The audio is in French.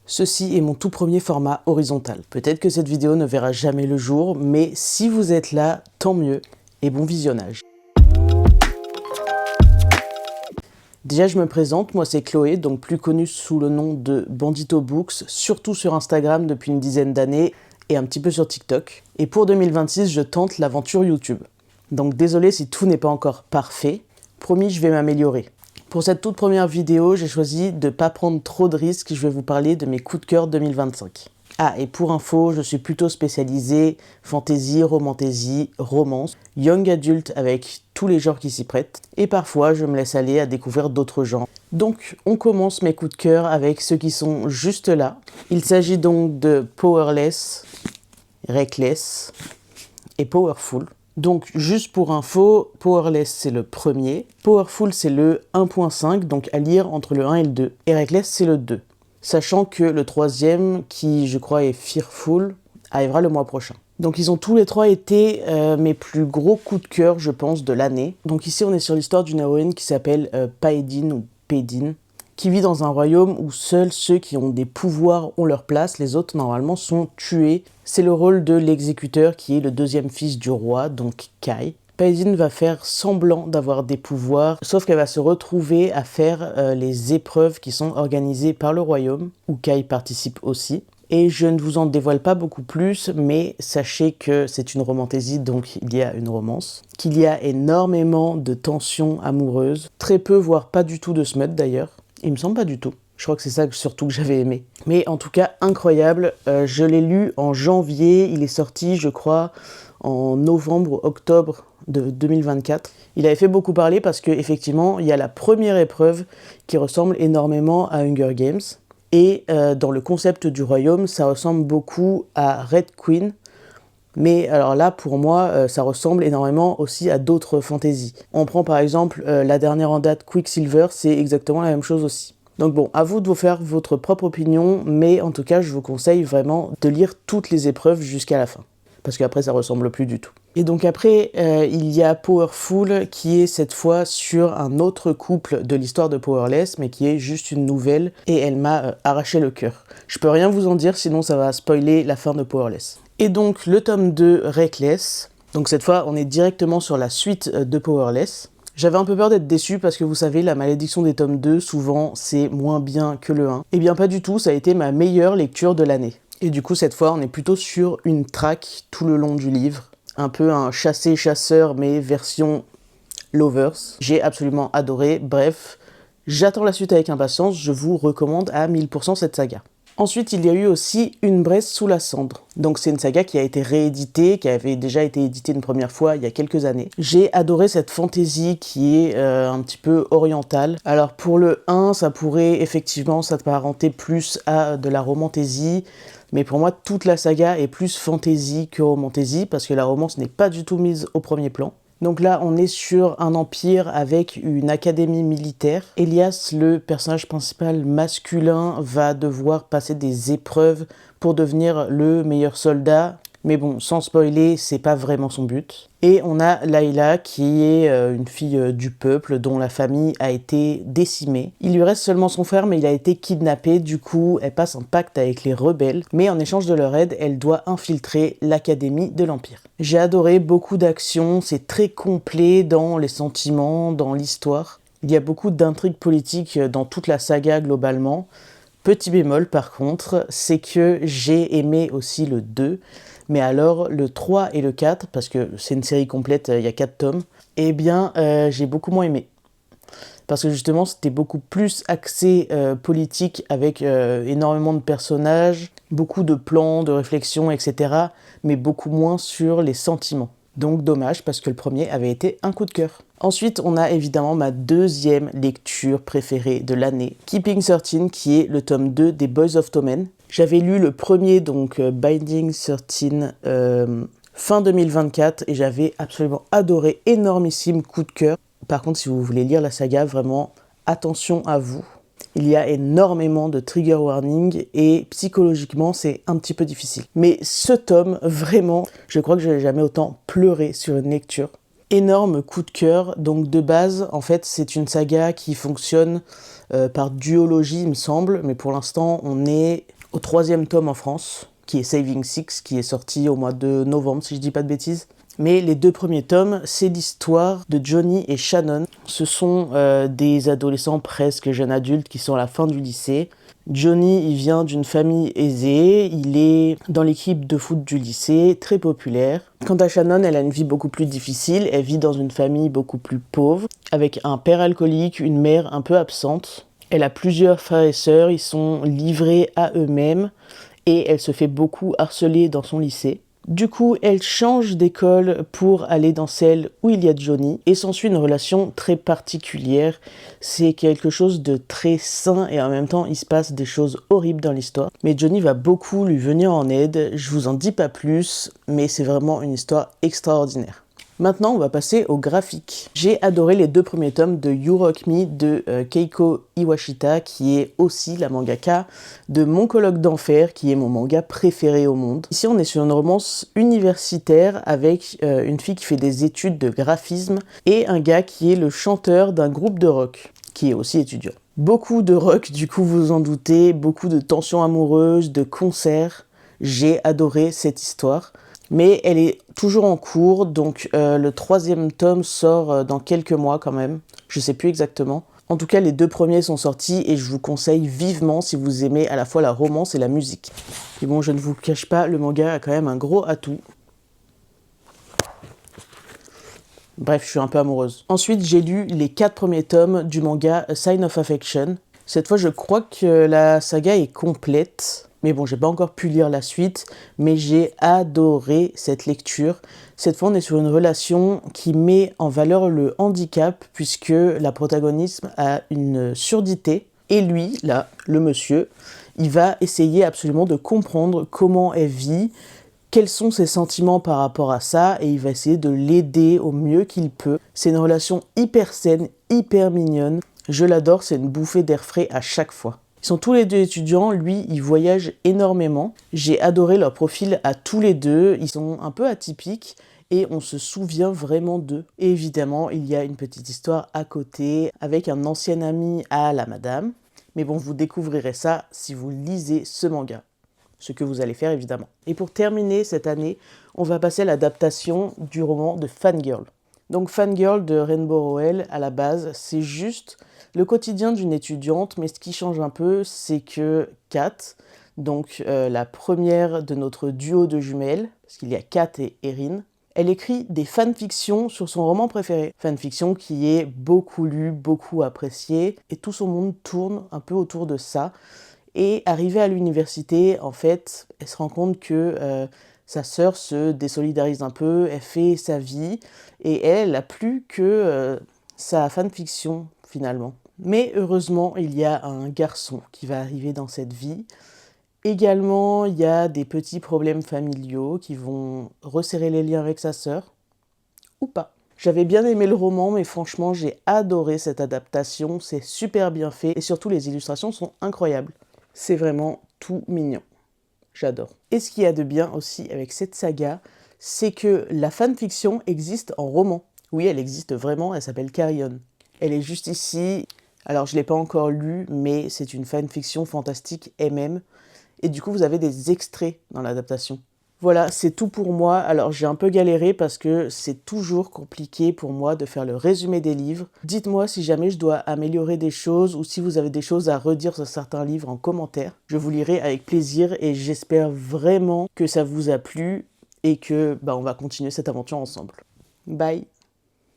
Ceci est mon tout premier format horizontal. Peut-être que cette vidéo ne verra jamais le jour, mais si vous êtes là, tant mieux et bon visionnage. Déjà, je me présente, moi c'est Chloé, donc plus connue sous le nom de Bandito Books, surtout sur Instagram depuis une dizaine d'années et un petit peu sur TikTok. Et pour 2026, je tente l'aventure YouTube. Donc désolé si tout n'est pas encore parfait, promis je vais m'améliorer. Pour cette toute première vidéo, j'ai choisi de ne pas prendre trop de risques, je vais vous parler de mes coups de cœur 2025. Ah, et pour info, je suis plutôt spécialisée fantasy, romantasy, romance, young adult avec tous les genres qui s'y prêtent, et parfois je me laisse aller à découvrir d'autres genres. Donc, on commence mes coups de cœur avec ceux qui sont juste là. Il s'agit donc de Powerless, Reckless et Powerful. Donc, juste pour info, Powerless c'est le premier, Powerful c'est le 1.5, donc à lire entre le 1 et le 2, et Reckless c'est le 2. Sachant que le troisième, qui je crois est Fearful, arrivera le mois prochain. Donc ils ont tous les trois été mes plus gros coups de cœur, je pense, de l'année. Donc ici on est sur l'histoire d'une héroïne qui s'appelle Paedin ou Paedin, qui vit dans un royaume où seuls ceux qui ont des pouvoirs ont leur place, les autres normalement sont tués. C'est le rôle de l'exécuteur qui est le deuxième fils du roi, donc Kai. Paedin va faire semblant d'avoir des pouvoirs, sauf qu'elle va se retrouver à faire les épreuves qui sont organisées par le royaume, où Kai participe aussi. Et je ne vous en dévoile pas beaucoup plus, mais sachez que c'est une romantasy, donc il y a une romance, qu'il y a énormément de tensions amoureuses, très peu, voire pas du tout de smut d'ailleurs. Il me semble pas du tout. Je crois que c'est ça surtout que j'avais aimé. Mais en tout cas, incroyable. Je l'ai lu en janvier, il est sorti, je crois, en novembre, octobre de 2024. Il avait fait beaucoup parler parce qu'effectivement, il y a la première épreuve qui ressemble énormément à Hunger Games. Et dans le concept du royaume, ça ressemble beaucoup à Red Queen. Mais alors là, pour moi, ça ressemble énormément aussi à d'autres fantaisies. On prend par exemple la dernière en date, Quicksilver, c'est exactement la même chose aussi. Donc bon, à vous de vous faire votre propre opinion, mais en tout cas, je vous conseille vraiment de lire toutes les épreuves jusqu'à la fin. Parce qu'après, ça ressemble plus du tout. Et donc après, il y a Powerful, qui est cette fois sur un autre couple de l'histoire de Powerless, mais qui est juste une nouvelle, et elle m'a arraché le cœur. Je peux rien vous en dire, sinon ça va spoiler la fin de Powerless. Et donc, le tome 2, Reckless. Donc cette fois, on est directement sur la suite de Powerless. J'avais un peu peur d'être déçu parce que vous savez, la malédiction des tomes 2, souvent, c'est moins bien que le 1. Eh bien pas du tout, ça a été ma meilleure lecture de l'année. Et du coup, cette fois, on est plutôt sur une traque tout le long du livre. Un peu un chassé-chasseur, mais version lovers. J'ai absolument adoré. Bref, j'attends la suite avec impatience. Je vous recommande à 1000% cette saga. Ensuite, il y a eu aussi Une Bresse sous la cendre. Donc c'est une saga qui a été rééditée, qui avait déjà été éditée une première fois il y a quelques années. J'ai adoré cette fantaisie qui est un petit peu orientale. Alors pour le 1, ça pourrait effectivement s'apparenter plus à de la romantasy, mais pour moi toute la saga est plus fantasy que romantasy, parce que la romance n'est pas du tout mise au premier plan. Donc là, on est sur un empire avec une académie militaire. Elias, le personnage principal masculin, va devoir passer des épreuves pour devenir le meilleur soldat. Mais bon, sans spoiler, c'est pas vraiment son but. Et on a Layla, qui est une fille du peuple dont la famille a été décimée. Il lui reste seulement son frère, mais il a été kidnappé. Du coup, elle passe un pacte avec les rebelles. Mais en échange de leur aide, elle doit infiltrer l'académie de l'Empire. J'ai adoré, beaucoup d'action, c'est très complet dans les sentiments, dans l'histoire. Il y a beaucoup d'intrigues politiques dans toute la saga globalement. Petit bémol par contre, c'est que j'ai aimé aussi le 2, mais alors le 3 et le 4, parce que c'est une série complète, il y a 4 tomes, eh bien j'ai beaucoup moins aimé. Parce que justement c'était beaucoup plus axé politique avec énormément de personnages, beaucoup de plans, de réflexions, etc. Mais beaucoup moins sur les sentiments. Donc dommage parce que le premier avait été un coup de cœur. Ensuite, on a évidemment ma deuxième lecture préférée de l'année, Keeping 13, qui est le tome 2 des Boys of Tommen. J'avais lu le premier, donc Binding 13, fin 2024, et j'avais absolument adoré, énormissime coup de cœur. Par contre, si vous voulez lire la saga, vraiment, attention à vous. Il y a énormément de trigger warning et psychologiquement, c'est un petit peu difficile. Mais ce tome, vraiment, je crois que je n'ai jamais autant pleuré sur une lecture. Énorme coup de cœur. Donc de base, en fait, c'est une saga qui fonctionne par duologie, il me semble. Mais pour l'instant, on est au 3e tome en France, qui est Saving Six, qui est sorti au mois de novembre, si je dis pas de bêtises. Mais les 2 premiers tomes, c'est l'histoire de Johnny et Shannon. Ce sont des adolescents presque jeunes adultes qui sont à la fin du lycée. Johnny, il vient d'une famille aisée, il est dans l'équipe de foot du lycée, très populaire. Quant à Shannon, elle a une vie beaucoup plus difficile, elle vit dans une famille beaucoup plus pauvre, avec un père alcoolique, une mère un peu absente. Elle a plusieurs frères et sœurs, ils sont livrés à eux-mêmes et elle se fait beaucoup harceler dans son lycée. Du coup, elle change d'école pour aller dans celle où il y a Johnny et s'ensuit une relation très particulière. C'est quelque chose de très sain et en même temps, il se passe des choses horribles dans l'histoire. Mais Johnny va beaucoup lui venir en aide. Je vous en dis pas plus, mais c'est vraiment une histoire extraordinaire. Maintenant, on va passer au graphique. J'ai adoré les 2 premiers tomes de You Rock Me de Keiko Iwashita, qui est aussi la mangaka de Mon colloque d'enfer, qui est mon manga préféré au monde. Ici, on est sur une romance universitaire avec une fille qui fait des études de graphisme et un gars qui est le chanteur d'un groupe de rock, qui est aussi étudiant. Beaucoup de rock, du coup, vous en doutez, beaucoup de tensions amoureuses, de concerts. J'ai adoré cette histoire. Mais elle est toujours en cours, donc le 3e tome sort dans quelques mois quand même. Je sais plus exactement. En tout cas, les 2 premiers sont sortis et je vous conseille vivement si vous aimez à la fois la romance et la musique. Et bon, je ne vous cache pas, le manga a quand même un gros atout. Bref, je suis un peu amoureuse. Ensuite, j'ai lu les 4 premiers tomes du manga A Sign of Affection. Cette fois, je crois que la saga est complète. Mais bon, j'ai pas encore pu lire la suite, mais j'ai adoré cette lecture. Cette fois, on est sur une relation qui met en valeur le handicap, puisque la protagoniste a une surdité. Et lui, là, le monsieur, il va essayer absolument de comprendre comment elle vit, quels sont ses sentiments par rapport à ça, et il va essayer de l'aider au mieux qu'il peut. C'est une relation hyper saine, hyper mignonne. Je l'adore, c'est une bouffée d'air frais à chaque fois. Ils sont tous les 2 étudiants, lui, il voyage énormément. J'ai adoré leur profil à tous les 2, ils sont un peu atypiques et on se souvient vraiment d'eux. Et évidemment, il y a une petite histoire à côté avec un ancien ami à la madame. Mais bon, vous découvrirez ça si vous lisez ce manga. Ce que vous allez faire évidemment. Et pour terminer cette année, on va passer à l'adaptation du roman de Fangirl. Donc Fangirl de Rainbow Rowell, à la base, c'est juste le quotidien d'une étudiante, mais ce qui change un peu, c'est que Kat, donc la première de notre duo de jumelles, parce qu'il y a Kat et Erin, elle écrit des fanfictions sur son roman préféré. Fanfiction qui est beaucoup lu, beaucoup apprécié, et tout son monde tourne un peu autour de ça. Et arrivée à l'université, en fait, elle se rend compte que sa sœur se désolidarise un peu, elle fait sa vie, et elle n'a plus que sa fanfiction, finalement. Mais heureusement, il y a un garçon qui va arriver dans cette vie. Également, il y a des petits problèmes familiaux qui vont resserrer les liens avec sa sœur, ou pas. J'avais bien aimé le roman, mais franchement, j'ai adoré cette adaptation, c'est super bien fait, et surtout les illustrations sont incroyables. C'est vraiment tout mignon. J'adore. Et ce qu'il y a de bien aussi avec cette saga, c'est que la fanfiction existe en roman. Oui, elle existe vraiment, elle s'appelle Carrion. Elle est juste ici. Alors, je ne l'ai pas encore lue, mais c'est une fanfiction fantastique MM. Et du coup, vous avez des extraits dans l'adaptation. Voilà, c'est tout pour moi. Alors, j'ai un peu galéré parce que c'est toujours compliqué pour moi de faire le résumé des livres. Dites-moi si jamais je dois améliorer des choses ou si vous avez des choses à redire sur certains livres en commentaire. Je vous lirai avec plaisir et j'espère vraiment que ça vous a plu et que on va continuer cette aventure ensemble. Bye!